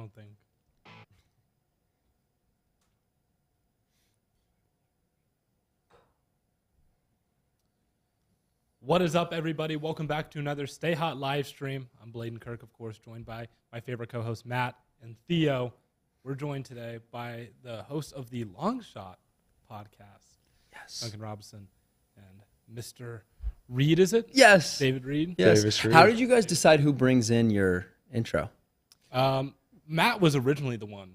don't think. What is up, everybody? Welcome back to another Stay Hot live stream. I'm Blaiden Kirk, of course, joined by my favorite co-host, Matt and Theo. We're joined today by the host of the Long Shot podcast, Duncan Robinson, and Mr. Reid, is it? Yes. David Reid? Yes. Davis Reid. How did you guys decide who brings in your intro? Matt was originally the one.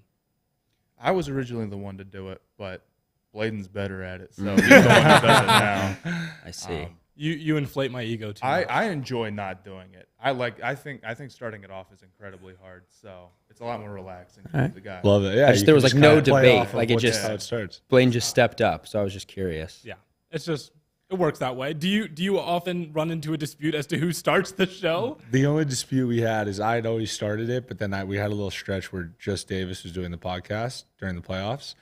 I was originally the one to do it, but Blaiden's better at it, so he's the one that does it now. I see. You inflate my ego too much. I enjoy not doing it. I think starting it off is incredibly hard, so it's a lot more relaxing to be the guy. Love it. Yeah, I just, there was like no debate. Like it just, how it starts. Blaine just stepped up, so I was just curious. Yeah, it's just it works that way. Do you often run into a dispute as to who starts the show? The only dispute we had is I had always started it, but then we had a little stretch where just Davis was doing the podcast during the playoffs.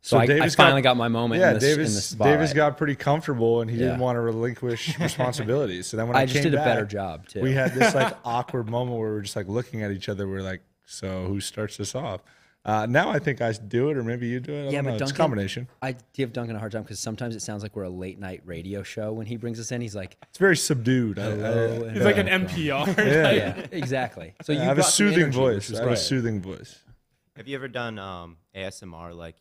So I finally got my moment. Yeah, in this spot. Davis got pretty comfortable, and he didn't want to relinquish responsibilities. So then when I just came did a back, better job too. we had this like awkward moment where we were just like looking at each other. We're like, so who starts this off? Now I think I do it, or maybe you do it. I don't know. but It's a combination. I give Duncan a hard time because sometimes it sounds like we're a late night radio show when he brings us in. He's like, It's very subdued. hello. He's like an NPR. Yeah, exactly. So you I have a brought some soothing energy, voice. which is I have a great. soothing voice. Have you ever done ASMR? Like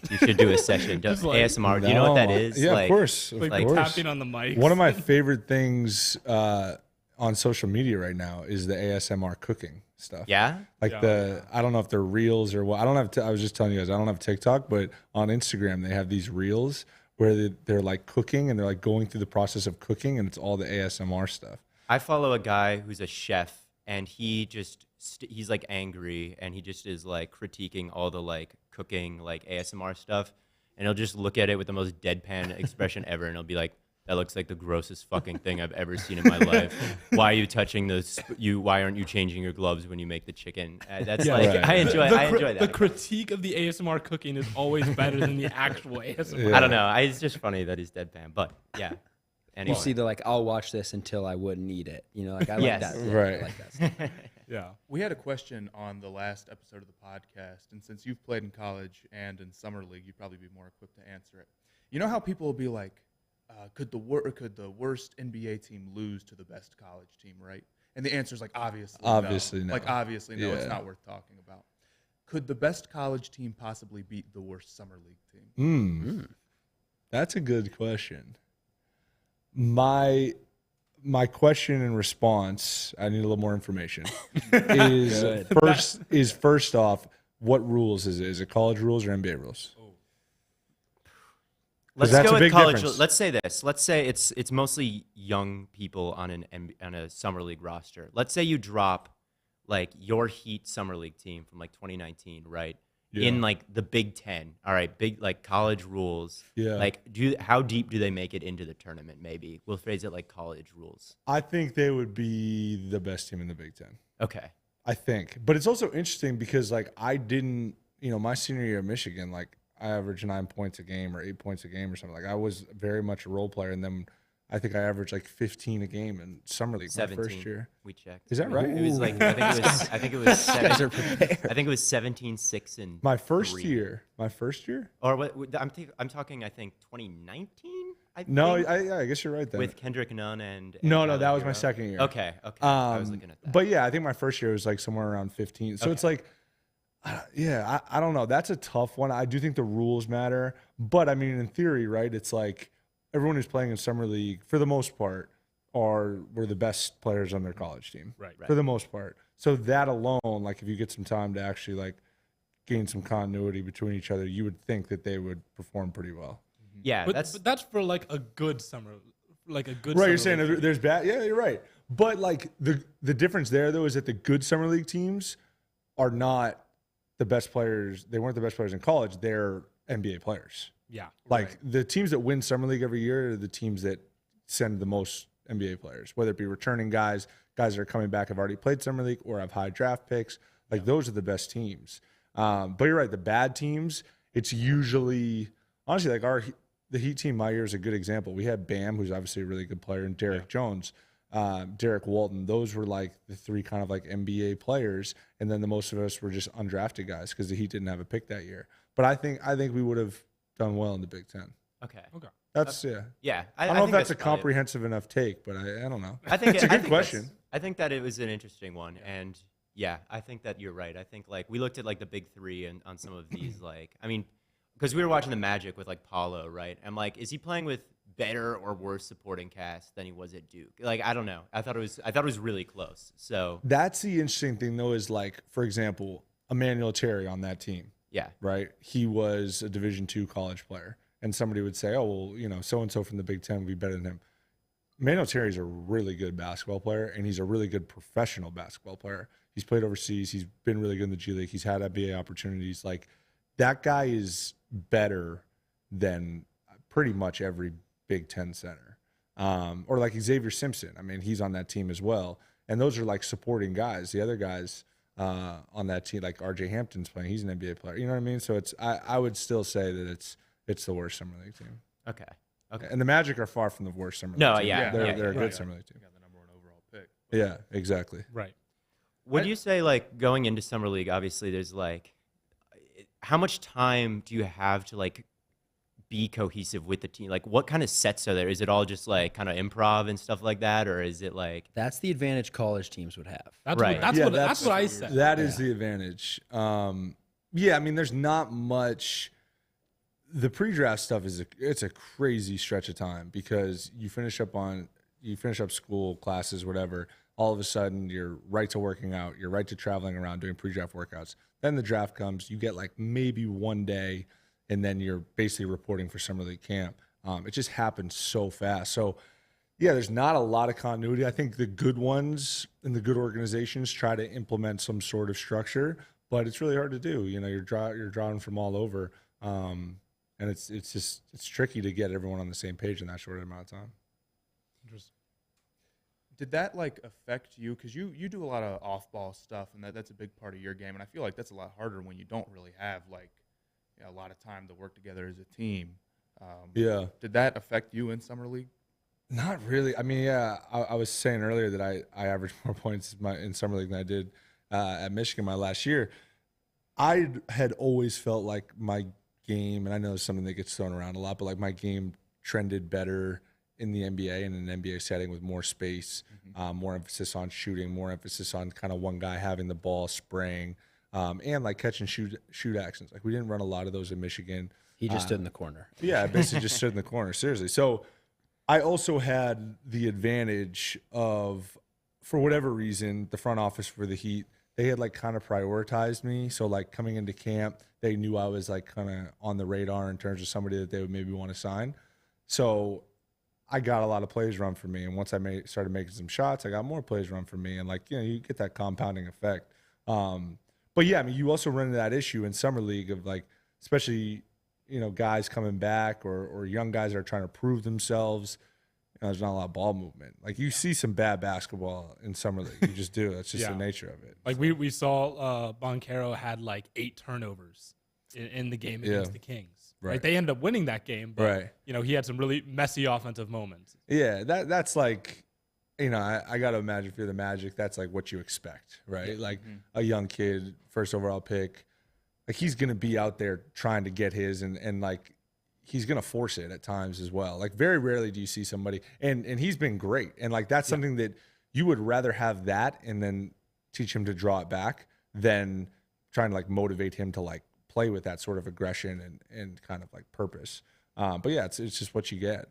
you should do a session. Just like- ASMR. Do you know what that is? Yeah, like, of course. Of Like course. tapping on the mic. One of my favorite things on social media right now is the ASMR cooking stuff. Yeah. Like I don't know if they're reels or what. I don't have. I was just telling you guys, I don't have TikTok, but on Instagram they have these reels where they're like cooking and they're like going through the process of cooking, and it's all the ASMR stuff. I follow a guy who's a chef, and he just he's like angry, and he just is like critiquing all the like cooking like ASMR stuff, and he'll just look at it with the most deadpan expression ever, and he'll be like, "That looks like the grossest fucking thing I've ever seen in my life. Why are you touching this? Why aren't you changing your gloves when you make the chicken?" That's Yeah, like right. I enjoy that. The critique of the ASMR cooking is always better than the actual ASMR. Yeah. I don't know. It's just funny that he's deadpan, but yeah. Anyway. You see the like, I'll watch this until I wouldn't eat it. You know, like I like Yes. that. Yeah, Right. I like that stuff. Yeah. We had a question on the last episode of the podcast, and since you've played in college and in summer league, you'd probably be more equipped to answer it. You know how people will be like, could the worst NBA team lose to the best college team, right? And the answer is like obviously no. Like obviously no, it's Yeah. not worth talking about. Could the best college team possibly beat the worst summer league team? That's a good question. My question and response, I need a little more information. is first off, what rules is it? Is it college rules or NBA rules? Let's that's go a with big college. difference. Let's say this. Let's say it's mostly young people on on a summer league roster. Let's say you drop like your Heat summer league team from like 2019, right? Yeah. In like the Big Ten. All right, big like college rules. Yeah. Like how deep do they make it into the tournament? Maybe we'll phrase it like college rules. I think they would be the best team in the Big Ten. Okay. I think. But it's also interesting because like I didn't, my senior year at Michigan, like I averaged 9 points a game or 8 points a game or something. Like I was very much a role player, and then I think I averaged like 15 a game in summer league my 17. first year. We checked. Is that right? It was like I think it was Guys are prepared. I think it was 17, 6, and My first 3. year. Or what? I'm talking. I think 2019. No, think, I guess you're right then. with Kendrick Nunn and no, Tyler that was my Hero. second year. Okay. I was looking at that. But yeah, I think my first year was like somewhere around 15. So it's like, I don't know. That's a tough one. I do think the rules matter. But I mean, in theory, right, it's like everyone who's playing in summer league, for the most part, were the best players on their college team. Right. For the most part. So that alone, like if you get some time to actually like gain some continuity between each other, you would think that they would perform pretty well. yeah, But that's that's for like a good summer, like a good. Right, summer you're saying league. there's bad. Yeah, you're right. But like the difference there though is that the good summer league teams are not the best players. They weren't the best players in college. They're NBA players. Yeah. Like the teams that win summer league every year are the teams that send the most NBA players, whether it be returning guys that are coming back have already played summer league or have high draft picks. Like those are the best teams. But you're right, the bad teams, it's usually honestly like the Heat team my year is a good example. We had Bam, who's obviously a really good player, and Derek Jones. Derek Walton. Those were like the three kind of like NBA players, and then the most of us were just undrafted guys because the Heat didn't have a pick that year. But I think we would have done well in the Big Ten. Okay. That's yeah. Yeah. I don't know if think that's a probably- comprehensive enough take, but I don't know. I think it's a good question. I think that it was an interesting one, and yeah, I think that you're right. I think like we looked at like the big three and on some of these, like I mean, because we were watching the Magic with like Paulo, right? I'm like, is he playing with better or worse supporting cast than he was at Duke? Like I don't know. I thought it was really close. So That's the interesting thing, though, is like, for example, Emmanuel Terry on that team, yeah, right? He was a Division II college player, and somebody would say, "Oh, well, you know, so and so from the Big Ten would be better than him." Emmanuel Terry's a really good basketball player, and he's a really good professional basketball player. He's played overseas. He's been really good in the G League. He's had NBA opportunities. Like that guy is better than pretty much every Big Ten center, or like Xavier Simpson. I mean, he's on that team as well, and those are like supporting guys. The other guys on that team, like RJ Hampton's playing, he's an NBA player. You know what I mean? So it's I would still say that it's the worst summer league team. okay. And the Magic are far from the worst summer league No, team. yeah, they're yeah, a yeah, good right. summer league team. Got the number 1 overall pick. Yeah, exactly. Right. Would you say like going into summer league? Obviously, there's like, how much time do you have to like be cohesive with the team? Like, what kind of sets are there? Is it all just like kind of improv and stuff like that, or is it like? That's the advantage college teams would have. That's Right. That's what I said. That is the advantage. Yeah, I mean, there's not much. The pre-draft stuff it's a crazy stretch of time because you finish up school, classes, whatever. All of a sudden, you're right to working out. You're right to traveling around doing pre-draft workouts. Then the draft comes. You get like maybe one day, and then you're basically reporting for summer league camp. It just happens so fast. So, yeah, there's not a lot of continuity. I think the good ones and the good organizations try to implement some sort of structure, but it's really hard to do. You know, you're drawing from all over, and it's tricky to get everyone on the same page in that short amount of time. Interesting. Did that like affect you? Because you do a lot of off-ball stuff, and that's a big part of your game. And I feel like that's a lot harder when you don't really have like a lot of time to work together as a team. Yeah. Did that affect you in summer league? Not really. I mean, yeah, I was saying earlier that I averaged more points in summer league than I did at Michigan my last year. I had always felt like my game, and I know it's something that gets thrown around a lot, but like my game trended better in the NBA and in an NBA setting with more space, more emphasis on shooting, more emphasis on kind of one guy having the ball, spraying, and like catch and shoot actions. Like we didn't run a lot of those in Michigan. He just stood in the corner. Yeah, I basically just stood in the corner, seriously. So I also had the advantage of, for whatever reason, the front office for the Heat, they had like kind of prioritized me. So like coming into camp, they knew I was like kind of on the radar in terms of somebody that they would maybe want to sign. So I got a lot of plays run for me. And once I started making some shots, I got more plays run for me. And like, you know, you get that compounding effect. But yeah, I mean, you also run into that issue in summer league of like, especially, you know, guys coming back or young guys that are trying to prove themselves. You know, there's not a lot of ball movement. Like you see some bad basketball in summer league. You just do. That's just the nature of it. Like we saw Boncaro had like 8 turnovers in the game against the Kings. Right. Like they ended up winning that game, but Right. you know, he had some really messy offensive moments. Yeah, that's like, you know, I got to imagine if you're the Magic, that's like what you expect, right? Like a young kid, first overall pick, like he's going to be out there trying to get his and like he's going to force it at times as well. Like very rarely do you see somebody, and he's been great. And like that's something that you would rather have that and then teach him to draw it back than trying to like motivate him to like play with that sort of aggression and kind of like purpose. But yeah, it's just what you get.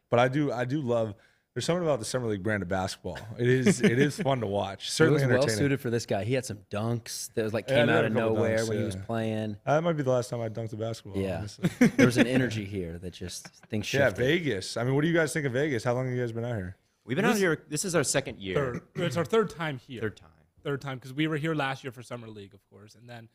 But I do love. There's something about the summer league brand of basketball. It is fun to watch. It Certainly was well entertaining. suited for this guy. He had some dunks that was like Yeah, came I did out a of couple nowhere dunks, when he yeah. was playing. That might be the last time I dunked a basketball. Yeah, honestly. there was an energy here that just things Yeah, shifted. Vegas. I mean, what do you guys think of Vegas? How long have you guys been out here? We've been out here. This is our second year. It's our third time here. Third time. Because we were here last year for summer league, of course, and then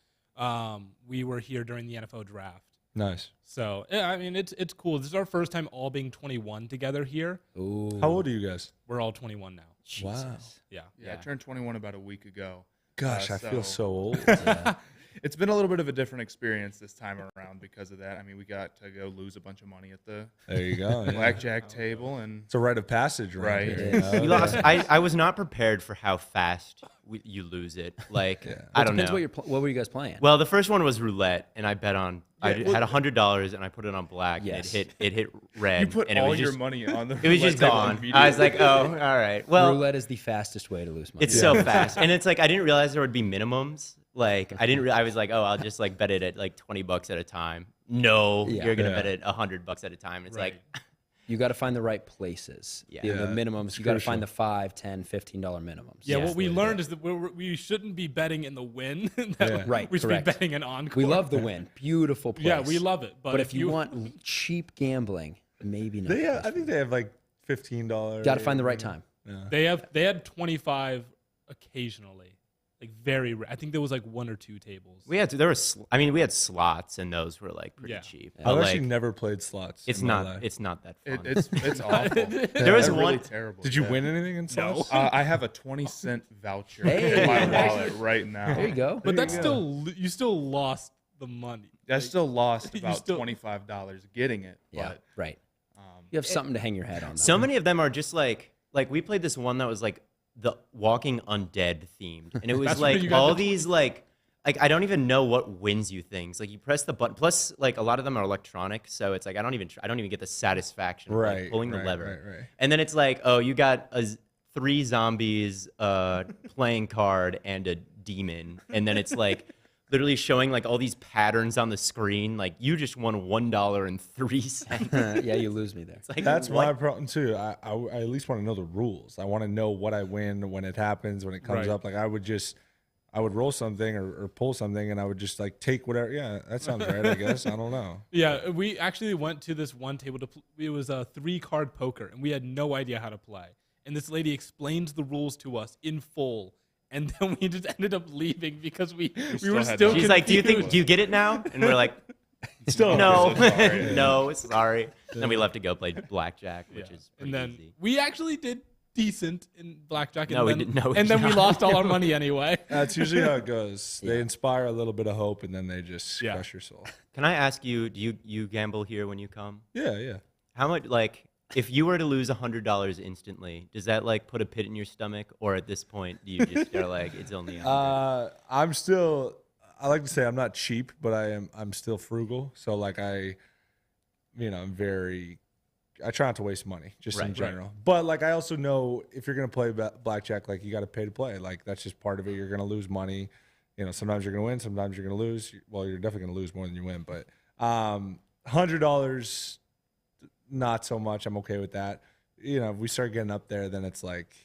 we were here during the NFL draft. Nice. So yeah, I mean, it's cool. This is our first time all being 21 together here. Ooh, How old are you guys? We're all 21 now. Jesus. Yeah. Yeah, I turned 21 about a week ago. Gosh, I feel so old. Yeah. It's been a little bit of a different experience this time around because of that. I mean, we got to go lose a bunch of money at the There you go. Yeah. blackjack table, and It's a rite of passage, Right. Here, Yeah. We lost. I was not prepared for how fast you lose it. Like I don't know. Depends what were you guys playing? Well, the first one was roulette, and I bet on. I well- had $100 and I put it on black. Yes. And it hit red. you put and it all was your just, money on the It was just roulette table gone. immediately. I was like, oh, all right. Well, Roulette is the fastest way to lose money. it's so fast, and it's like I didn't realize there would be minimums. Like I didn't. I was like, oh, I'll just like bet it at like $20 at a time. No, Yeah. you're gonna Yeah. bet it $100 at a time. It's Right. like You got to find the right places. Yeah. The Yeah, minimums. it's You got to find crucial. the $5, $10, $15 minimums. Yeah, Yeah. what we That's the way to do learned it. is that we shouldn't be betting in the win. that Yeah. Right, We should be correct. betting an encore. We love the win. Beautiful place. Yeah, we love it. But if you want cheap gambling, maybe not. They the have, best I think way. they have like $15. Got to find the right time. Yeah. they had 25 occasionally, like very rare. I think there was like 1 or 2 tables. we had to, there was. I mean, we had slots, and those were like pretty Yeah. cheap. I've But, actually like, never played slots. it's in my not. life. It's not that fun. It's awful. There was They're really one. terrible. Did you yeah. win anything in slots? I have a 20-cent voucher Hey. in my wallet right now. There you go. But There that's you still you still lost the money. I still lost You about still- $25 getting it. Yeah, But right. You have something to hang your head on. So many of them are just like we played this one that was like the Walking Undead themed, and it was That's where like you got all the these like I don't even know what wins you things. Like you press the button. Plus, like a lot of them are electronic, so it's like I don't even get the satisfaction of like, Right, pulling the right, lever. right. And then it's like, oh, you got 3 zombies, playing card, and a demon, and then it's like. Literally showing like all these patterns on the screen, like you just won $1.03. Yeah, you lose me there. It's like, That's what? my problem too. I at least want to know the rules. I want to know what I win when it happens, when it comes Right. up. Like I would roll something or pull something, and I would just like take whatever. Yeah, that sounds right. I guess I don't know. Yeah, we actually went to this one table it was a 3-card poker, and we had no idea how to play. And this lady explained the rules to us in full, and then we just ended up leaving because we still were had still no- She's like, do you confused. you get it now? And we're like, Still no, sorry. no, sorry. Then we left to go play blackjack, which Yeah. is pretty And then easy. we actually did decent in blackjack. And No, we then, didn't. No, we and then did we not. lost all our money anyway. That's usually how it goes. They inspire a little bit of hope, and then they just Yeah. crush your soul. Can I ask you, do you gamble here when you come? Yeah, yeah. How much, like, if you were to lose $100 instantly, does that like put a pit in your stomach, or at this point do you just are like, it's only 100? I'm still. I like to say I'm not cheap, but I'm still frugal. So like I'm very. I try not to waste money, just Right, in right. general. But like I also know if you're gonna play blackjack, like you got to pay to play. Like that's just part of it. You're gonna lose money. Sometimes you're gonna win, sometimes you're gonna lose. Well, you're definitely gonna lose more than you win. But $100, not so much. I'm okay with that. If we start getting up there, then it's like,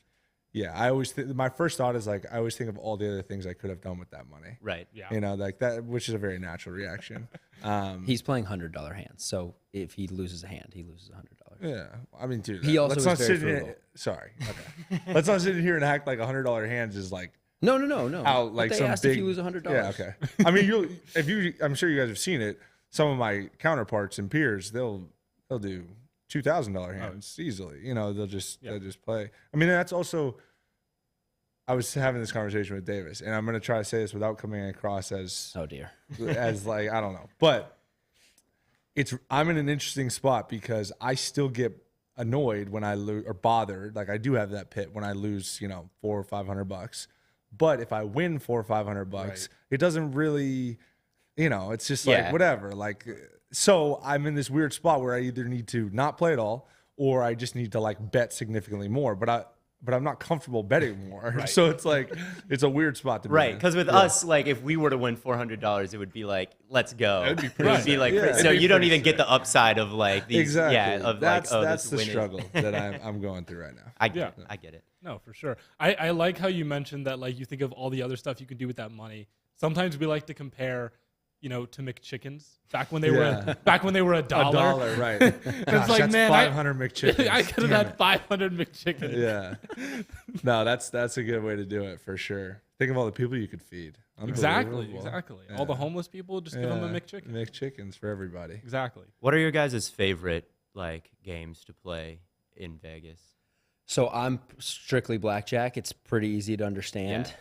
yeah. I always my first thought is like I always think of all the other things I could have done with that money. Right. Yeah. Like that, which is a very natural reaction. He's playing $100 hands, so if he loses a hand, he loses $100. Yeah, I mean, dude. He also let's is not very sit here. frugal. Sorry, okay. Let's not sit here and act like $100 hands is like No. how But like they some asked big. if you lose $100. Yeah, okay. I mean, I'm sure you guys have seen it. Some of my counterparts and peers, they'll do $2,000 hands easily. They'll just play. I mean, that's also. I was having this conversation with Davis, and I'm going to try to say this without coming across as Oh dear. as like I don't know, but I'm in an interesting spot because I still get annoyed when I lose or bothered. Like I do have that pit when I lose, $400 or $500. But if I win $400 or $500, Right. it doesn't really, it's just Yeah. like whatever. Like so, I'm in this weird spot where I either need to not play at all or I just need to like bet significantly more. But I'm not comfortable betting more. So it's like it's a weird spot to be Right, in. because with us, like if we were to win $400, it would be like, let's go. That'd be It pretty would be sick. like, Yeah. so It'd be you don't pretty even get the upside of like these, Exactly. yeah, of that's like, oh, that's this the win is- struggle that I'm going through right now. I get Yeah. it. I get it. No, for sure. I like how you mentioned that like you think of all the other stuff you can do with that money. Sometimes we like to compare, to McChickens back when they were a dollar. Right? It's like, that's man, 500 McChickens. I could have Damn had 500 McChickens. it. Yeah. No, that's a good way to do it for sure. Think of all the people you could feed. Exactly. Unbelievable. All the homeless people, just give them a McChicken. McChickens for everybody. Exactly. What are your guys' favorite like games to play in Vegas? So I'm strictly blackjack. It's pretty easy to understand.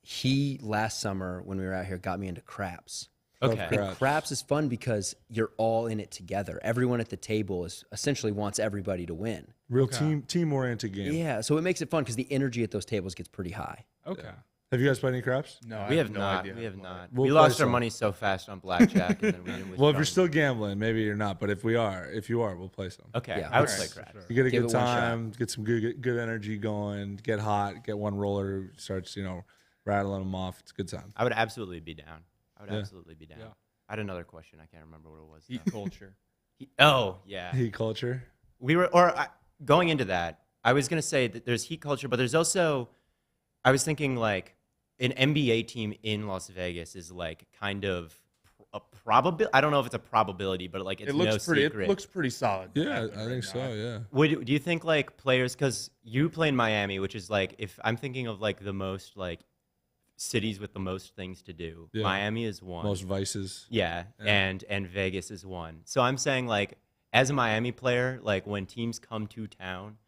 he last summer when we were out here got me into craps. Okay. And craps is fun because you're all in it together. Everyone at the table is essentially wants everybody to win. Real team-oriented game. Yeah, so it makes it fun because the energy at those tables gets pretty high. Okay. Have you guys played any craps? No, We I have no not. idea We how have to play. not. We'll We play lost our some. money so fast on blackjack, and then we didn't. Well, if you're still gambling, maybe you're not. But if you are, we'll play some. okay, Yeah. I would Alright. play craps. You get a Give good it one shot. time, get some good energy going, get hot, get one roller, who starts rattling them off. It's a good time. I would absolutely be down. Yeah. Absolutely be down. Yeah. I had another question. I can't remember what it was. Heat though. culture. Oh yeah. Heat culture. Going into that, I was gonna say that there's heat culture, but there's also, I was thinking like an NBA team in Las Vegas is like kind of a probability. I don't know if it's a probability, but like it's It looks no pretty. secret. It looks pretty solid. Yeah, happening I right think so. now. Yeah. Do you think like players, because you play in Miami, which is like, if I'm thinking of like the most like cities with the most things to do, Yeah. Miami is one. Most vices. Yeah, Yeah. and Vegas is one. So I'm saying like as a Miami player, like when teams come to town,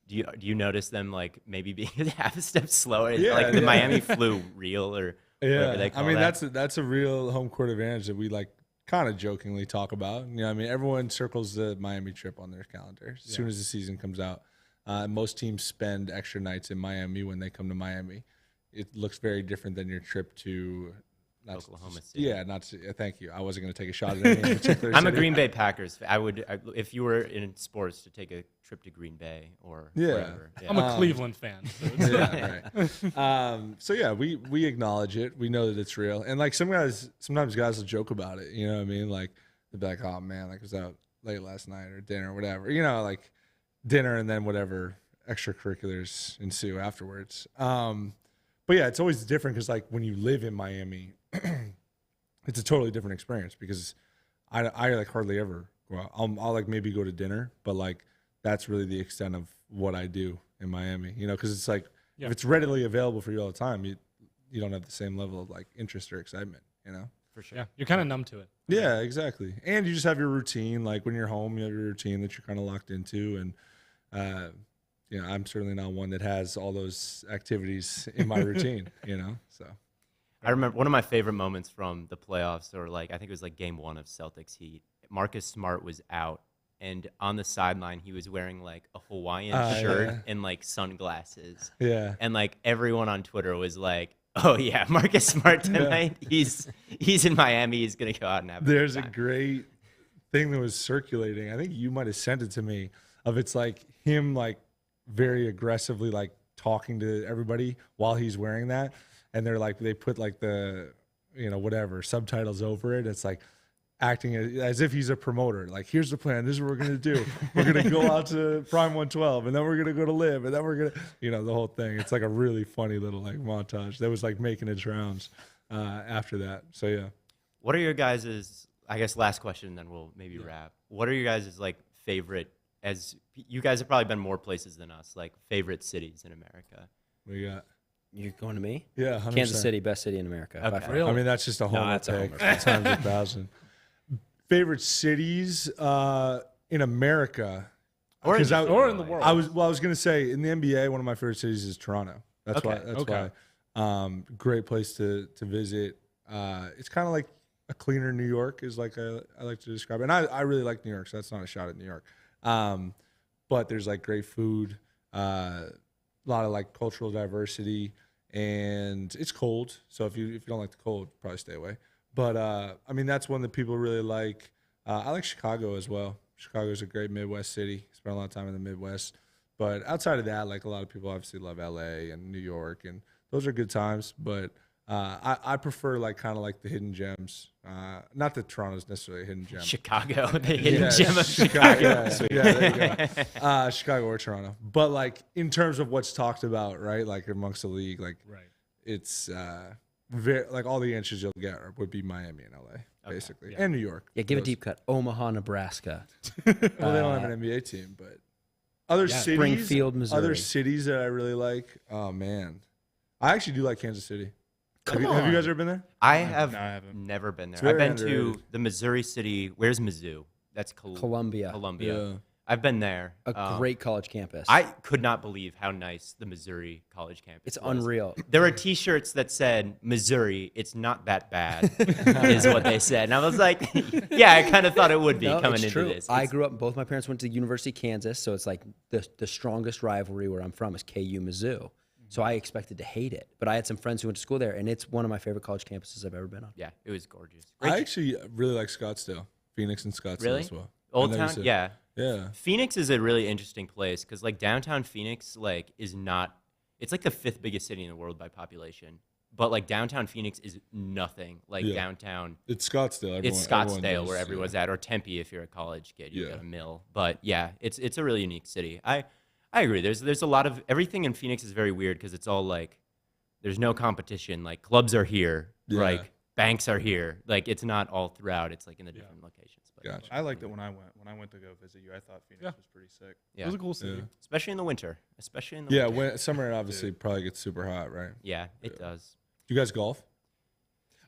do you notice them like maybe being half a step slower? Is Yeah, like the yeah. Miami flu real or whatever they Yeah, call I mean that? that's a real home court advantage that we like kind of jokingly talk about. I mean everyone circles the Miami trip on their calendar as soon as the season comes out. Most teams spend extra nights in Miami when they come to Miami. It looks very different than your trip to Oklahoma City. Yeah, thank you. I wasn't going to take a shot at any particular I'm a city. Green Bay Packers. If you were in sports, to take a trip to Green Bay or Yeah. wherever. Yeah. I'm a Cleveland fan. So it's Yeah, right. So yeah, we acknowledge it. We know that it's real, and like sometimes guys will joke about it. You know what I mean? Like they'll be like, "Oh man, like I was out late last night or dinner or whatever." Like dinner and then whatever extracurriculars ensue afterwards. But yeah, it's always different because like when you live in Miami, it's a totally different experience because I like hardly ever go out. I'll like maybe go to dinner, but like that's really the extent of what I do in Miami. Because it's like Yeah. if it's readily available for you all the time, you don't have the same level of like interest or excitement. For sure. yeah, you're kind of numb to it. Yeah, exactly. And you just have your routine. Like when you're home, you have your routine that you're kind of locked into. And, I'm certainly not one that has all those activities in my routine, so. I remember one of my favorite moments from the playoffs, or like I think it was like game 1 of Celtics Heat. Marcus Smart was out, and on the sideline he was wearing like a Hawaiian shirt yeah. and like sunglasses. Yeah. And like everyone on Twitter was like, "Oh yeah, Marcus Smart tonight. He's in Miami. He's gonna go out and have." There's a a good time." great thing that was circulating. I think you might have sent it to me of it's like him like very aggressively like talking to everybody while he's wearing that. And they're like, they put like the, whatever subtitles over it. It's like acting as if he's a promoter. Like, here's the plan. This is what we're going to do. We're going to go out to Prime 112 and then we're going to go to Live and then we're going to, the whole thing. It's like a really funny little like montage that was like making its rounds after that. So yeah. What are your guys', I guess last question, and then we'll maybe wrap. What are your guys' like favorite, as you guys have probably been more places than us, like favorite cities in America? We got, You're going to me? yeah, 100%. Kansas City, best city in America. by Okay. far. Really? I mean, that's just a homer that's a pick. homer Times 1,000. Favorite cities in America, Or in 'cause the- or in the world. I was gonna say in the NBA, one of my favorite cities is Toronto. That's Okay. why. That's Okay. why. Great place to visit. It's kind of like a cleaner New York is like I like to describe it. And I really like New York, so that's not a shot at New York. But there's like great food, a lot of like cultural diversity, and it's cold. So if you don't like the cold, probably stay away. But I mean, that's one that people really like. I like Chicago as well. Chicago's a great Midwest city. Spent a lot of time in the Midwest. But outside of that, like a lot of people obviously love LA and New York, and those are good times. But I prefer like kind of like the hidden gems. Not that Toronto's necessarily a hidden gem. Chicago, the hidden Yeah, gem of Chicago. Yeah, there you go. Chicago or Toronto. But like in terms of what's talked about, right? Like amongst the league, like Right. it's very like all the answers you'll get would be Miami and LA, basically, and New York. Yeah, give a Those- deep cut. Omaha, Nebraska. Well, they don't have an NBA team, but other cities, Springfield, Missouri. other cities that I really like. Oh man, I actually do like Kansas City. Have you on. guys ever been there? I have No, I haven't. never been there. very I've been to underrated. the Missouri city. Where's Mizzou? That's Columbia. Columbia. I've been there. A great college campus. I could not believe how nice the Missouri college campus It's was. unreal. There were T-shirts that said, Missouri, it's not that bad, is what they said. And I was like, yeah, I kind of thought it would be coming it's into true. this. I grew up, both my parents went to University of Kansas, so it's like the strongest rivalry where I'm from is KU-Mizzou. So I expected to hate it. But I had some friends who went to school there, and it's one of my favorite college campuses I've ever been on. Yeah, it was gorgeous. I actually really like Scottsdale, Phoenix and Scottsdale Really? as well. Old I know you Town? said- Yeah. Yeah. Phoenix is a really interesting place because like downtown Phoenix like is not, it's like the 5th biggest city in the world by population. But like downtown Phoenix is nothing like Yeah. downtown. It's Scottsdale. It's Everyone Scottsdale knows, where everyone's at, or Tempe if you're a college kid, you Yeah. got a mill. But yeah, it's a really unique city. I agree. There's a lot of everything in Phoenix is very weird because it's all like there's no competition. Like clubs are here, Yeah. like banks are here. Like it's not all throughout. It's like in the different locations. But Gotcha. I liked it when I went. When I went to go visit you, I thought Phoenix was pretty sick. It was a cool city. Yeah. especially in the winter. Especially in the Yeah, winter. summer obviously probably gets super hot, right? Yeah, it does. Do you guys golf?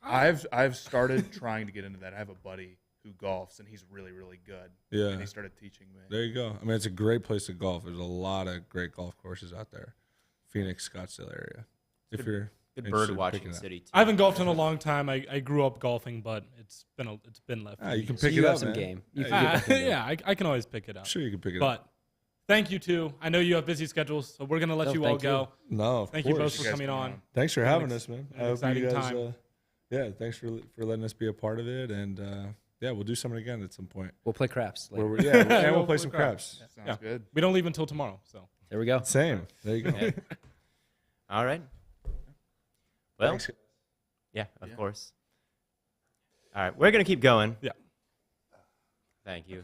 I've started trying to get into that. I have a buddy who golfs, and he's really, really good. Yeah. And he started teaching me. There you go. I mean, it's a great place to golf. There's a lot of great golf courses out there. Phoenix, Scottsdale area. If you're Good interested bird in watching picking that. city too. I haven't golfed in a long time. I grew up golfing, but it's been left. Ah, you can So pick you it have up, some man. game. You Yeah, can you get can pick it up. yeah, I can always pick it up. I'm sure you can pick it up. But thank you too. I know you have busy schedules, so we're gonna let No, you all thank you. go. No, of Thank course. you both You for guys coming coming on. on. Thanks for An having ex- us, man. an I hope exciting you guys, time. yeah, thanks for letting us be a part of it, and yeah, we'll do something again at some point. We'll play craps later. Where and we'll We'll play play some craps. craps. Sounds Yeah. good. We don't leave until tomorrow, so There we go. Same. There you go. Yeah. All right. Well, Thanks. yeah, of Yeah. course. All right, we're gonna keep going. yeah. Thank you.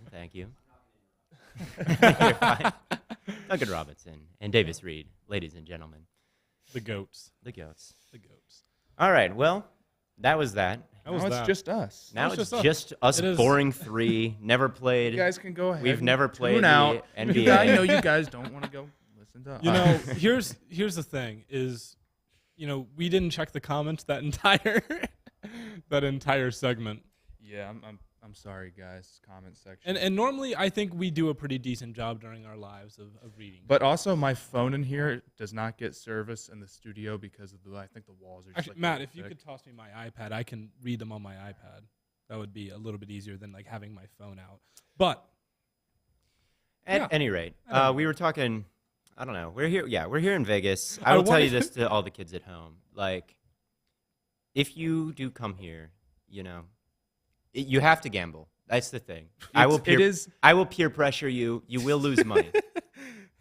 You're fine. Duncan Robinson and Davis Reid, ladies and gentlemen, The goats. the goats. The goats. All right, well, that was that. That was Now that. it's just us. Now it's it's just just us It is. boring three. Never played. You guys can go ahead. We've and never played tune the out. NBA. You guys, I know you guys don't want to go listen to us. You know, here's the thing is, we didn't check the comments that entire segment. Yeah, I'm sorry, guys. Comment section. And normally I think we do a pretty decent job during our lives of reading. But also, my phone in here does not get service in the studio because of I think the walls are just Actually, like Matt, really if you thick. could toss me my iPad, I can read them on my iPad. That would be a little bit easier than like having my phone out. But At Yeah. any rate, we were talking. I don't know. We're here. Yeah, we're here in Vegas. I I will tell you wanted- this to all the kids at home. Like, if you do come here, you have to gamble. That's the thing. I will peer pressure you. You will lose money,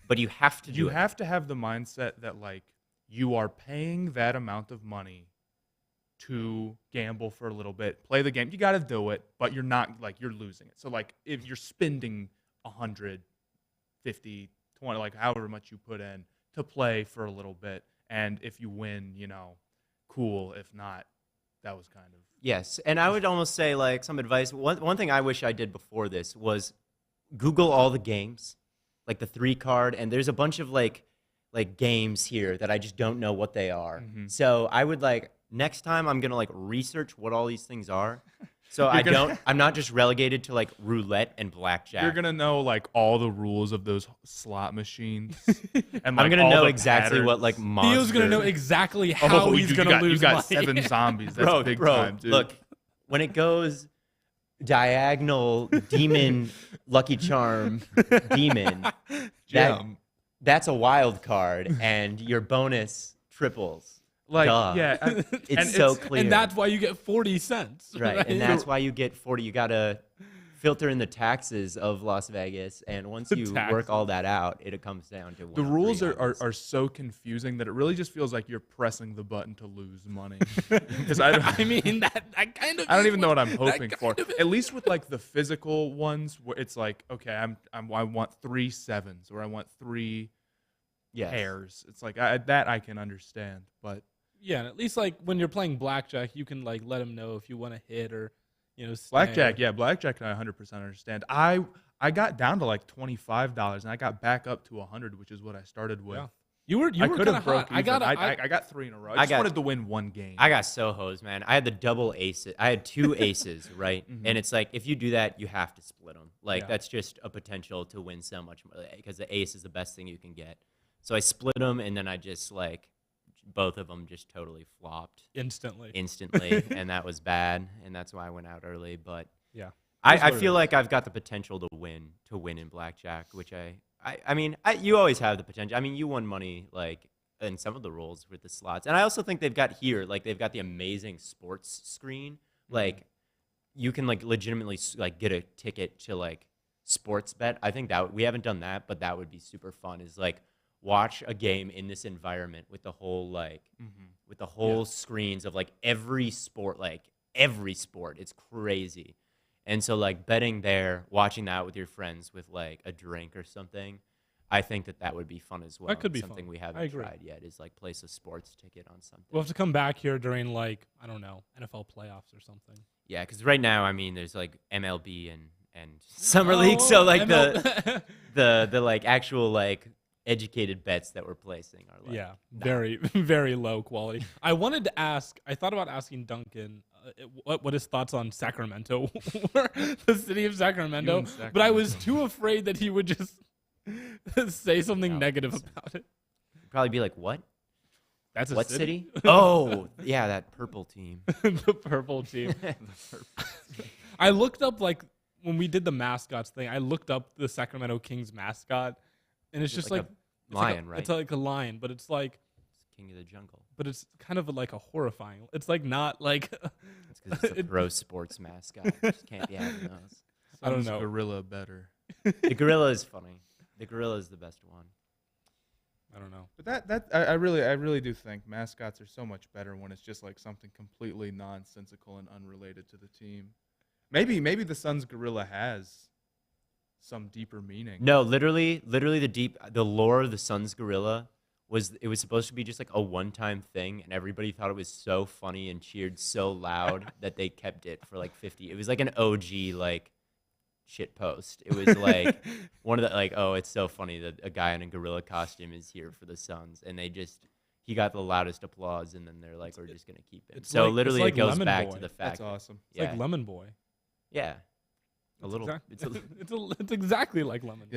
but you have to do You it. have to have the mindset that like you are paying that amount of money to gamble for a little bit, play the game. You got to do it, but you're not like you're losing it. So like if you're spending 150, 20, like however much you put in to play for a little bit, and if you win, cool. If not, that was kind of Yes, and I would almost say like some advice. One thing I wish I did before this was Google all the games, like the 3-card, and there's a bunch of like games here that I just don't know what they are. Mhm. So I would next time I'm gonna research what all these things are. So I'm not just relegated to like roulette and blackjack. you're gonna know like all the rules of those slot machines, and I'm gonna all know the exactly what patterns. monster. Theo's gonna know exactly how Oh, he's you gonna got, lose You got money. 7 zombies. That's big time, dude. Look, when it goes diagonal demon Lucky Charm demon, Jim. that's a wild card, and your bonus triples. Like, Duh. yeah, It's and so clear. And that's why you get 40 cents. right, and that's why you get 40. You gotta filter in the taxes of Las Vegas, and once you work all that out, it comes down to the rules 103 on this. are so confusing that it really just feels like you're pressing the button to lose money. Because I mean that kind of. don't is even know what I'm that hoping kind for. of is- At least with like the physical ones, where it's like, okay, I want 3 sevens or I want 3 Yes. pairs. It's like that I can understand, but Yeah, and at least like when you're playing blackjack, you can like let them know if you want to hit or blackjack, stand. yeah, blackjack I 100% understand. I got down to like $25 and I got back up to 100, which is what I started with. You were I kind could of have broke hot. even. I got 3 in a row. I just wanted to win one game. I got so hosed, man. I had the double aces. I had 2 aces, right? And it's like, if you do that, you have to split them. Like, that's just a potential to win so much more because the ace is the best thing you can get. So I split them, and then I just, like, both of them just totally flopped. Instantly. And that was bad, and that's why I went out early. But Yeah. I feel like I've got the potential to win in blackjack, which I mean, you always have the potential. I mean, you won money, like, in some of the rolls with the slots. And I also think they've got the amazing sports screen. Like, you can, like, legitimately, like, get a ticket to, like, sports bet. I think that we haven't done that, but that would be super fun, is, like, watch a game in this environment with the whole, like, with the whole screens of, like, every sport. It's crazy. And so, like, betting there, watching that with your friends with, like, a drink or something, I think that would be fun as well. That could be something fun. we I haven't agree. tried yet is, like, place a sports ticket on something. We'll have to come back here during, like, I don't know, NFL playoffs or something. Yeah, because right now, I mean, there's, like, MLB and Summer League, so, like, the like, actual, like, educated bets that we're placing are, like, very, very low quality. I thought about asking Duncan what his thoughts on Sacramento were, the city of Sacramento, but I was too afraid that he would just say something negative about it. Probably be like, what? That's a what city? Oh, yeah, that purple team. The purple team. I looked up, like, when we did the mascots thing, I looked up the Sacramento Kings mascot, and it's just like a lion, right? It's like a lion, but it's like King of the Jungle. But it's kind of like a horrifying. It's like not like. It's because it's a pro sports mascot. Just can't be having those. I don't know. Gorilla better. The gorilla is funny. The gorilla is the best one. I don't know. But I really do think mascots are so much better when it's just like something completely nonsensical and unrelated to the team. Maybe the Suns gorilla has some deeper meaning. No, literally the lore of the Suns gorilla was supposed to be just like a one-time thing, and everybody thought it was so funny and cheered so loud that they kept it for like 50. It was like an OG like shit post. It was like one of the like, oh, it's so funny that a guy in a gorilla costume is here for the Suns, and he got the loudest applause, and then they're like, we're just gonna keep it. So like, literally, like it goes Lemon back Boy. to the fact. That's awesome. It's like Lemon Boy. Yeah. It's exactly like lemon.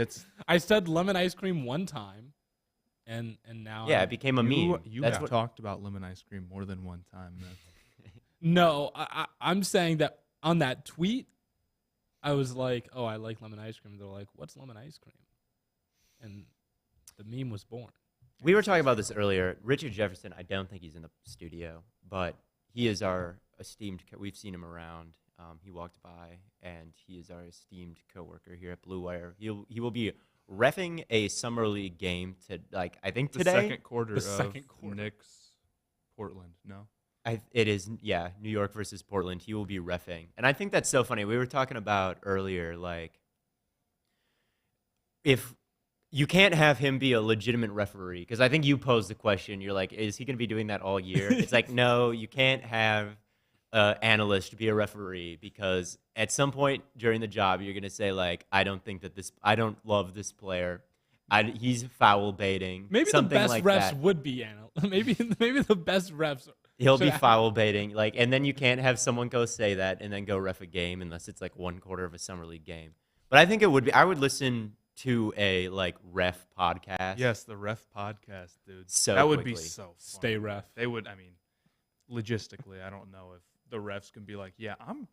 I said lemon ice cream one time, and now it became a meme. You have talked about lemon ice cream more than one time. No, I'm saying that on that tweet, I was like, oh, I like lemon ice cream. They're like, what's lemon ice cream? And the meme was born. We were talking about this earlier. Richard Jefferson, I don't think he's in the studio, but he is our esteemed. We've seen him around. He walked by, and he is our esteemed coworker here at Blue Wire. He will be reffing a summer league game I think today. The second quarter of Knicks Portland. No, it is New York versus Portland. He will be reffing, and I think that's so funny. We were talking about earlier, like, if you can't have him be a legitimate referee, because I think you posed the question. You're like, is he going to be doing that all year? It's like, no, you can't have analyst to be a referee, because at some point during the job you're going to say, like, I don't love this player, he's foul baiting, maybe something the best like refs that. would be maybe the best refs He'll be foul baiting, like, and then you can't have someone go say that and then go ref a game unless it's like one quarter of a summer league game. But I think it would be, I would listen to a like ref podcast. Yes, the ref podcast, dude. So that would quickly. be so fun. Stay ref. They would, I mean, logistically, I don't know if the refs can be like, yeah, I'm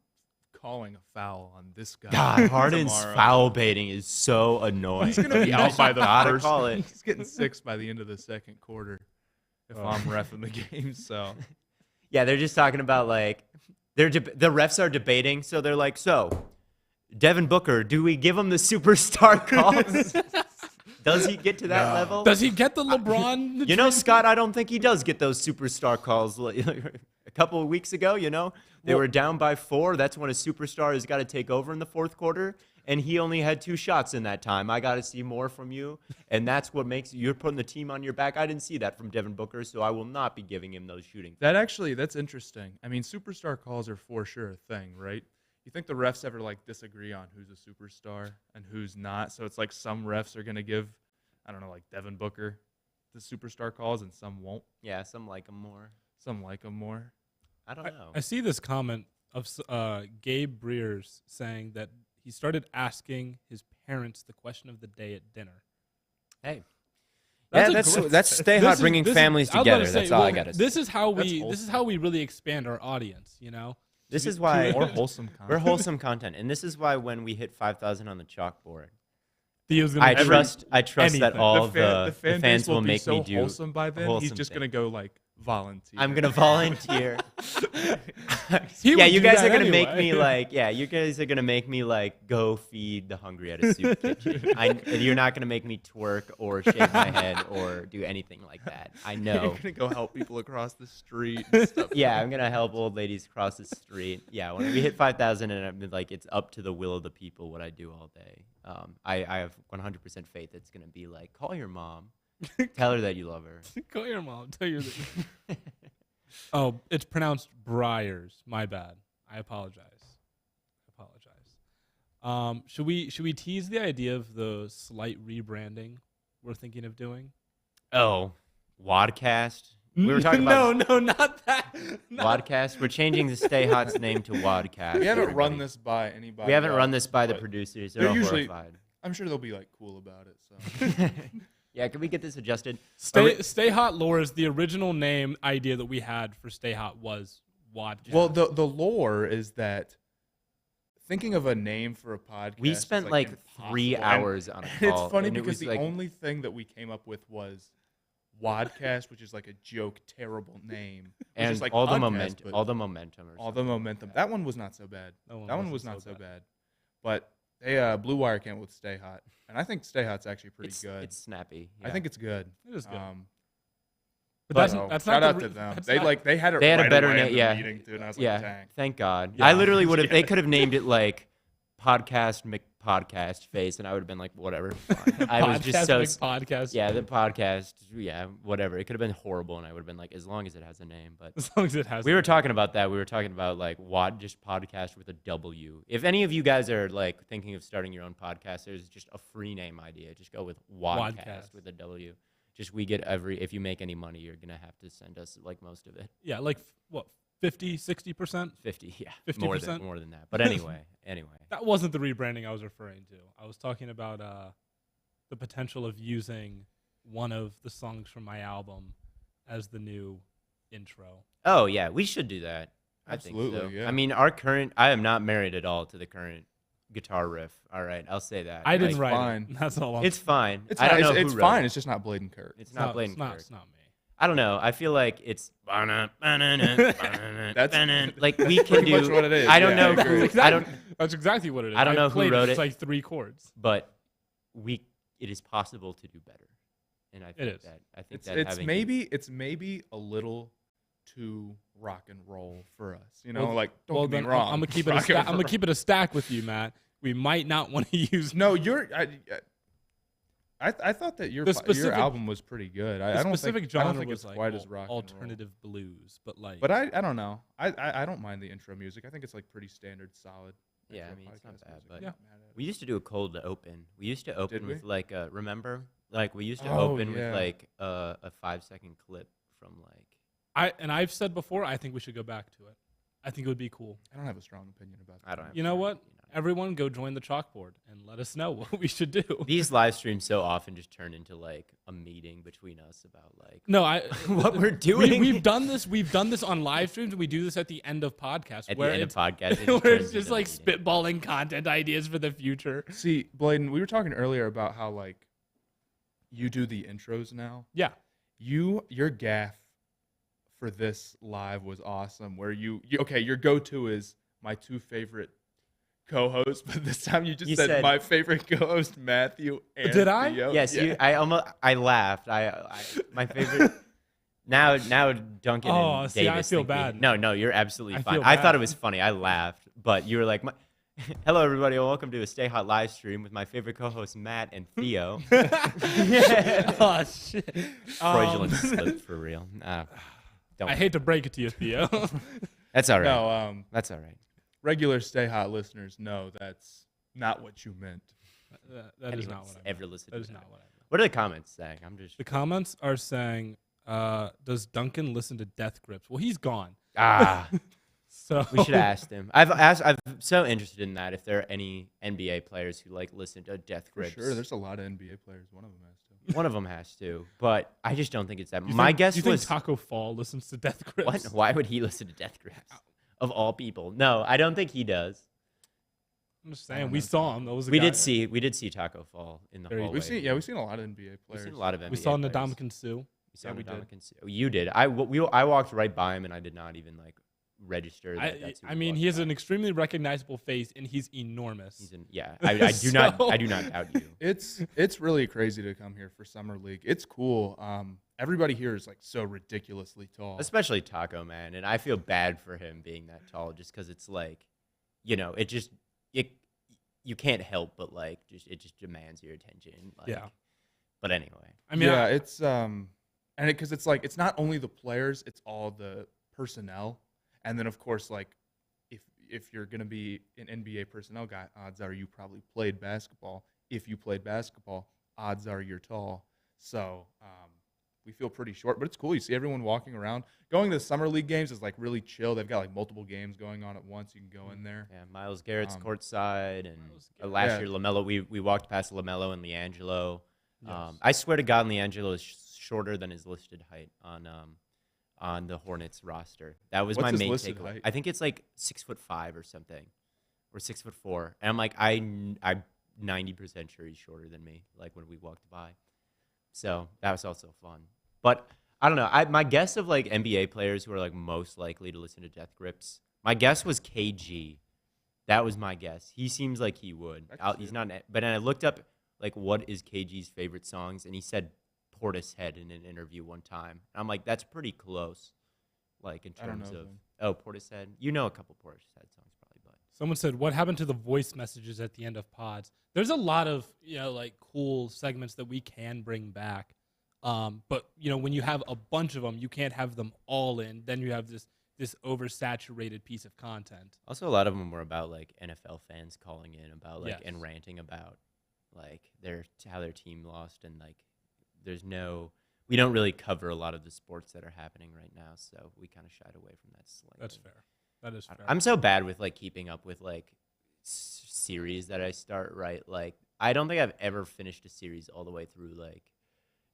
calling a foul on this guy. God, Harden's tomorrow. foul baiting is so annoying. He's going to be out by the first. Call it. He's getting 6 by the end of the second quarter if I'm refing the game. So yeah, they're just talking about like the refs are debating. So they're like, so Devin Booker, do we give him the superstar calls? Does he get to that level? Does he get the LeBron? You know, Scott, I don't think he does get those superstar calls. A couple of weeks ago, they were down by 4. That's when a superstar has got to take over in the fourth quarter, and he only had 2 shots in that time. I got to see more from you, and that's what makes you're putting the team on your back. I didn't see that from Devin Booker, so I will not be giving him those shooting. that's interesting. I mean, superstar calls are for sure a thing, right? You think the refs ever like disagree on who's a superstar and who's not? So it's like some refs are going to give, I don't know, like Devin Booker the superstar calls and some won't. Yeah, some like them more. Some like them more. I don't know. I see this comment of Gabe Breers saying that he started asking his parents the question of the day at dinner. Hey. That's That's Stay Hot bringing families together. That's all I got to say. This is how we That's this is how we really expand our audience, you know? This is why Or wholesome content. we're wholesome content, and this is why when we hit 5,000 on the chalkboard, Theo's gonna I do trust anything. that all the fan fans base will be make so me do wholesome by then. He's wholesome just thing. gonna go like volunteer. I'm gonna volunteer. He Yeah, would you do guys that are gonna make anyway. me like. Yeah, you guys are gonna make me like go feed the hungry at a soup kitchen. You're not gonna make me twerk or shave my head or do anything like that. I You're know. gonna go help people across the street and stuff. Yeah, I'm gonna help old ladies cross the street. Yeah, when we hit 5,000 and I'm like, it's up to the will of the people what I do all day. I have 100% faith it's gonna be like, call your mom, tell her that you love her. Call your mom. Tell you that. Oh, it's pronounced Briars. My bad. I apologize. Should we tease the idea of the slight rebranding we're thinking of doing? Oh, Wadcast. We were talking about No, not that. Wadcast. We're changing the Stay Hot's name to Wadcast. We haven't run everybody. this by anybody. We haven't run else, this by the but producers. they're They're all usually- horrified. I'm sure they'll be like cool about it. So Yeah, can we get this adjusted? Stay Hot Lore is the original name idea that we had for Stay Hot was Wadcast. well, the lore is that thinking of a name for a podcast. We is, spent like 3 impossible. hours on a And call. it's funny and it because was the like, only thing that we came up with was Wadcast, which is like a joke, terrible name. Which and is like all the podcast, momentum, but all the momentum, or all the something like momentum. that. That one was not so bad. That one was not so bad. But they Blue Wire came with Stay Hot, and I think Stay Hot's actually pretty good. It's snappy. I think it's good. It is good. But that's shout not out the to them. that's They not- they had it. They had a right better away in name, the yeah. meeting, too, and I was like, yeah. dang. Thank God. Yeah. I literally would have. They could have named it like Podcast McPodcast Face, and I would have been like, whatever. Fine. I was just so. podcast. Yeah, the podcast. Yeah, whatever. It could have been horrible, and I would have been like, as long as it has a name. But As long as it has. we were talking about that. We were talking about like just podcast with a W. If any of you guys are like thinking of starting your own podcast, there's just a free name idea. Just go with Wadcast Wadcast. with a W. Just we get if you make any money, you're gonna have to send us like most of it. Yeah, like what 50, 60%? 50, yeah, 50%? more than that. But anyway. That wasn't the rebranding I was referring to. I was talking about the potential of using one of the songs from my album as the new intro. Oh yeah, we should do that. I think so. Absolutely, yeah. I mean, I am not married at all to the current guitar riff. All right, I'll say that. I didn't It's write fine. it. That's all. It's fine. It's I don't not- know it's who wrote fine. it. It's just not Blaiden Kirk. It's not Blaiden Kirk. It's not me. I don't know. I feel like it's That's like we can pretty do. much what it is. I don't Yeah, I know agree. who. I don't. That's exactly what it is. I don't know who played wrote It's it. like 3 chords. But it is possible to do better, and I think is. that I think It's that it's having maybe a little too rock and roll for us. You know, Well, like don't well, get then me wrong. I'm gonna keep it. Rock and I'm gonna roll. keep it a stack with you, Matt. We might not want to use. No, I thought that your The specific- album was pretty good. The I don't specific think, genre I don't think was it's like quite as rock and roll. alternative blues, but like. But I don't know. I don't mind the intro music. I think it's like pretty standard, solid. Yeah, intro I mean, it's not podcast bad, music. but- I'm Yeah. not mad at it. We used to do a cold open. We used to open we? with like remember? Like we used to Oh, open yeah. with like a 5-second clip from like I've said before, I think we should go back to it. I think it would be cool. I don't have a strong opinion about that. I don't have You know a what? strong opinion on it. Everyone, go join the chalkboard and let us know what we should do. These live streams so often just turn into like a meeting between us about like No, I what we're doing. We've done this. We've done this on live streams, and we do this at the end of podcasts, at where the end of it's, podcast. It where turns it's just into a like meeting. spitballing content ideas for the future. See, Blaiden, we were talking earlier about how like you do the intros now. Yeah, Your gaff for this live was awesome. Where you okay, your go-to is my 2 favorite co-hosts, but this time you just You said said- my favorite co-host Matthew. And Did I? Theo. Yes, Yeah. I laughed. My favorite. Now Duncan Oh, and see, I Davis feel think me- bad. No, you're absolutely I fine. feel I thought bad. it was funny. I laughed, but you were like, "Hello, everybody, and welcome to a Stay Hot live stream with my favorite co-hosts Matt and Theo." oh shit. Fraudulent slip for real. Don't. I hate to break it to you, Theo. That's all right. No, That's all right. regular Stay Hot listeners know that's not what you meant. that is not Anyone what I meant. ever listened That to is that. not what I meant. What are the comments saying? I'm just The comments are saying, does Duncan listen to Death Grips? Well, he's gone. So we should have asked him. I'm so interested in that. If there are any NBA players who like listen to Death For Grips, sure, there's a lot of NBA players. One of them has to. one of them has to, but I just don't think it's that. You My think- guess you think was Taco Fall listens to Death Grips? what? Why would he listen to Death Grips of all people? No, I don't think he does. I'm just I saying, don't we know. saw him. That was a We guy- did see Taco Fall in the Very- hallway. We've seen a lot of NBA We've players. seen a lot of NBA We saw players. Ndamukong Suh. We saw Yeah, we did. Ndamukong Suh. You did. I walked right by him and I did not even like register. That that's who I mean, walked he has by. an extremely recognizable face, and he's enormous. He's I do not. So- I do not doubt you. It's really crazy to come here for summer league. It's cool. Everybody here is like so ridiculously tall. Especially Taco, man, and I feel bad for him being that tall, just because it's like, you can't help but like it just demands your attention. Like, Yeah. But anyway, I mean, yeah, it's because it's like it's not only the players, it's all the personnel, and then of course like if you're gonna be an NBA personnel guy, odds are you probably played basketball. If you played basketball, odds are you're tall. So we feel pretty short, but it's cool. You see everyone walking around. Going to the summer league games is like really chill. They've got like multiple games going on at once. You can go in there. yeah, Miles Garrett's courtside, and Myles Garrett. last Yeah. year LaMelo, we walked past LaMelo and LiAngelo. Yes. I swear to God, LiAngelo is shorter than his listed height on the Hornets roster. That was What's my his main listed takeaway. height? I think it's like 6'5" or something, or 6'4", and I'm like I'm 90% sure he's shorter than me. Like when we walked by, so that was also fun. But I don't know. My guess of like NBA players who are like most likely to listen to Death Grips, my guess was KG. That was my guess. He seems like he would. He's not. But then I looked up like what is KG's favorite songs, and he said Portishead in an interview one time. And I'm like, that's pretty close. Like in I don't terms know of them. Portishead, you know a couple Portishead songs probably, but Someone said, "What happened to the voice messages at the end of pods?" There's a lot of like cool segments that we can bring back, but when you have a bunch of them, you can't have them all in. Then you have this oversaturated piece of content. also a lot of them were about like NFL fans calling in about like Yes. and ranting about like how their team lost, and like we don't really cover a lot of the sports that are happening right now, so we kind of shied away from that slightly. That's fair. That is fair. I'm so bad with like keeping up with like series that I start, right? Like I don't think I've ever finished a series all the way through, like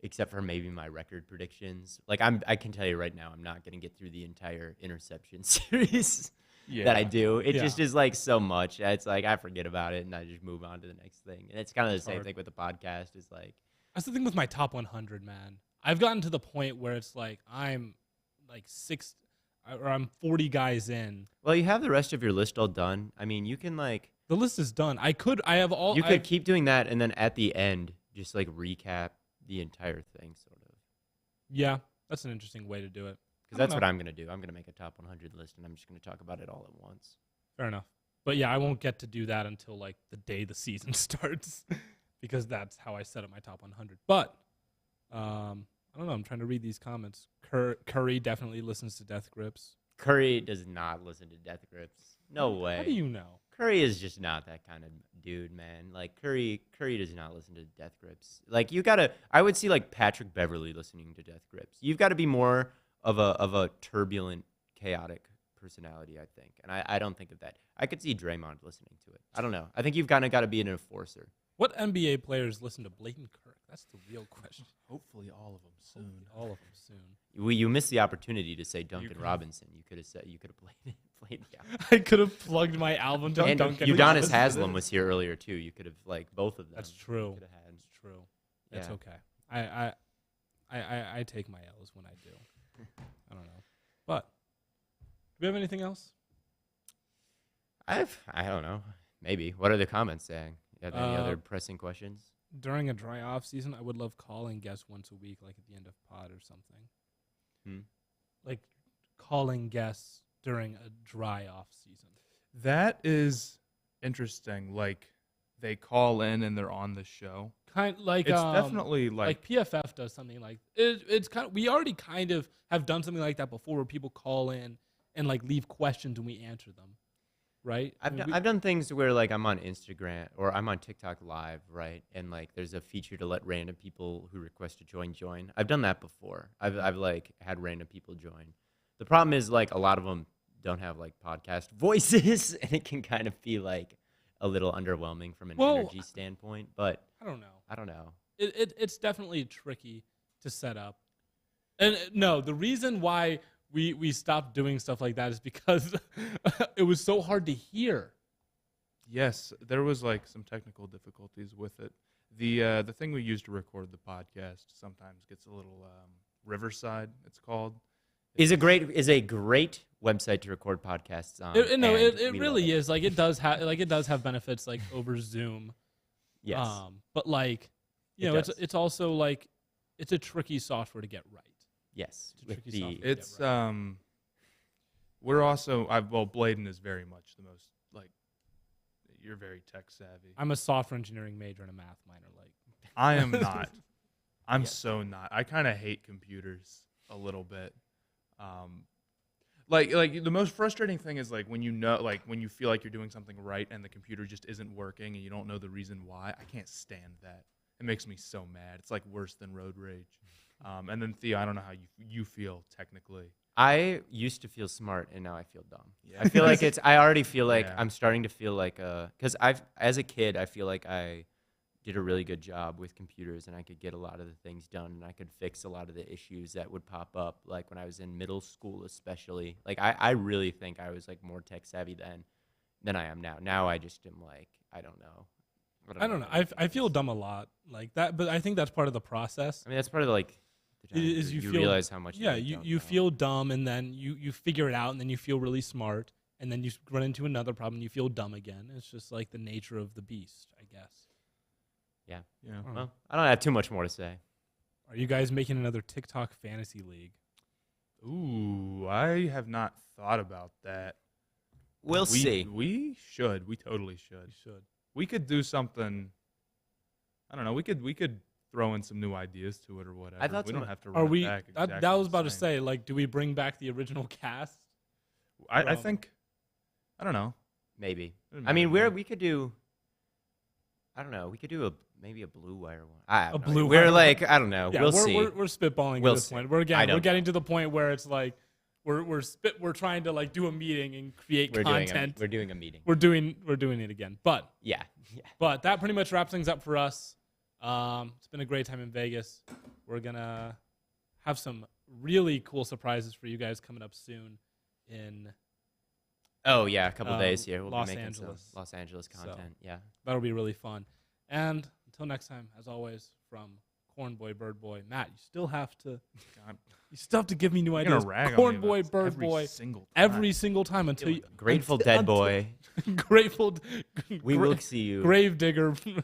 except for maybe my record predictions. Like I can tell you right now, I'm not going to get through the entire interception series that I do. It just is like so much. It's like I forget about it and I just move on to the next thing. And it's kind of the same hard. thing with the podcast. Is like That's the thing with my top 100, man. I've gotten to the point where it's like I'm like I'm 40 guys in. well, you have the rest of your list all done. I mean, you can like The list is done. I could keep doing that, and then at the end, just like recap the entire thing, sort of. Yeah, that's an interesting way to do it. Because that's what I'm going to do. I'm going to make a top 100 list, and I'm just going to talk about it all at once. Fair enough. But yeah, I won't get to do that until like the day the season starts because that's how I set up my top 100. But I don't know. I'm trying to read these comments. Curry definitely listens to Death Grips. Curry does not listen to Death Grips. No way. How do you know? Curry is just not that kind of dude, man. Like Curry does not listen to Death Grips. Like I would see like Patrick Beverly listening to Death Grips. You've got to be more of a turbulent, chaotic personality, I think. And I don't think of that. I could see Draymond listening to it. I don't know. I think you've kind of got to be an enforcer. What NBA players listen to Blaiden Kirk? That's the real question. Hopefully all of them soon. All of them soon. You missed the opportunity to say Duncan Robinson. You could have played the album. I could have plugged my album to And Duncan. Udonis Robinson. Haslam was here earlier too. You could have like both of them. That's true. You could have had. That's true. That's Yeah. okay. I take my L's when I do. I don't know. But do we have anything else? I don't know. Maybe. What are the comments saying? You have any Uh, other pressing questions? During a dry off season, I would love calling guests once a week, like at the end of pod or something. Like calling guests during a dry off season. That is interesting. Like they call in and they're on the show. Kind like It's definitely like PFF does something like it's kind of, we already kind of have done something like that before where people call in and like leave questions and we answer them. right? I've done things where like I'm on Instagram or I'm on TikTok live, right? And like there's a feature to let random people who request to join. I've done that before. I've like had random people join. The problem is like a lot of them don't have like podcast voices, and it can kind of be like a little underwhelming from an energy standpoint. But I don't know. It's definitely tricky to set up. And no, the reason why we stopped doing stuff like that is because it was so hard to hear. Yes, there was like some technical difficulties with it. The thing we use to record the podcast sometimes gets a little Riverside, it's called. Is a great website to record podcasts on. It really is. Like it does have benefits like over Zoom. Yes. But like it's also like it's a tricky software to get right. Yes. We're also Blaiden is very much the most like you're very tech savvy. I'm a software engineering major and a math minor. Like I am not. I'm so not. I kind of hate computers a little bit. Like the most frustrating thing is like when you feel like you're doing something right and the computer just isn't working and you don't know the reason why. I can't stand that. It makes me so mad. It's like worse than road rage. And then Theo, I don't know how you feel technically. I used to feel smart and now I feel dumb. Yeah. I feel like I already feel like Yeah. I'm starting to feel like because as a kid I feel like I did a really good job with computers and I could get a lot of the things done and I could fix a lot of the issues that would pop up like when I was in middle school especially. Like I really think I was like more tech savvy than I am now. Now I just am like I don't know. I don't know. I feel dumb a lot like that, but I think that's part of the process. I mean that's part of like the job, Is you feel, realize how much you feel dumb and then you figure it out and then you feel really smart and then you run into another problem and you feel dumb again. It's just like the nature of the beast, I guess. Yeah. Yeah. Well, I don't have too much more to say. Are you guys making another TikTok fantasy league? Ooh, I have not thought about that. We'll see. We should. We totally should. You should. We could do something. I don't know. We could throw in some new ideas to it or whatever. I thought we so. don't have to. Are Run we? it back That exactly was the about to same. say, like, do we bring back the original cast? I think. I don't know. Maybe. Doesn't I mean, matter. we could do. I don't know. We could do maybe a Blue Wire one. A Blue We're Wire. like I don't know. Yeah, we'll we're, see. We're spitballing We'll at this see. point. I We're don't getting to the point where it's like we're trying to like do a meeting and create content. We're doing a meeting. We're doing it again. But Yeah. that pretty much wraps things up for us. It's been a great time in Vegas. We're gonna have some really cool surprises for you guys coming up soon in Oh yeah, a couple days here. We'll Los be making Angeles. some Los Angeles content. Yeah. That'll be really fun. And until next time, as always, from Corn Boy, Bird Boy, Matt, you still have to give me new You're ideas. gonna rag on Corn me Boy, about Bird every Boy, single time. every single time until you Grateful until- Dead Boy. Grateful. We will see you. Grave digger. We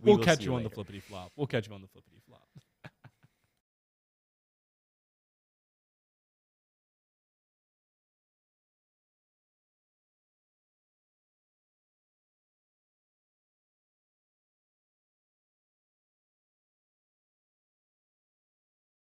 We'll will catch see you you on the later. flippity flop. We'll catch you on the flippity.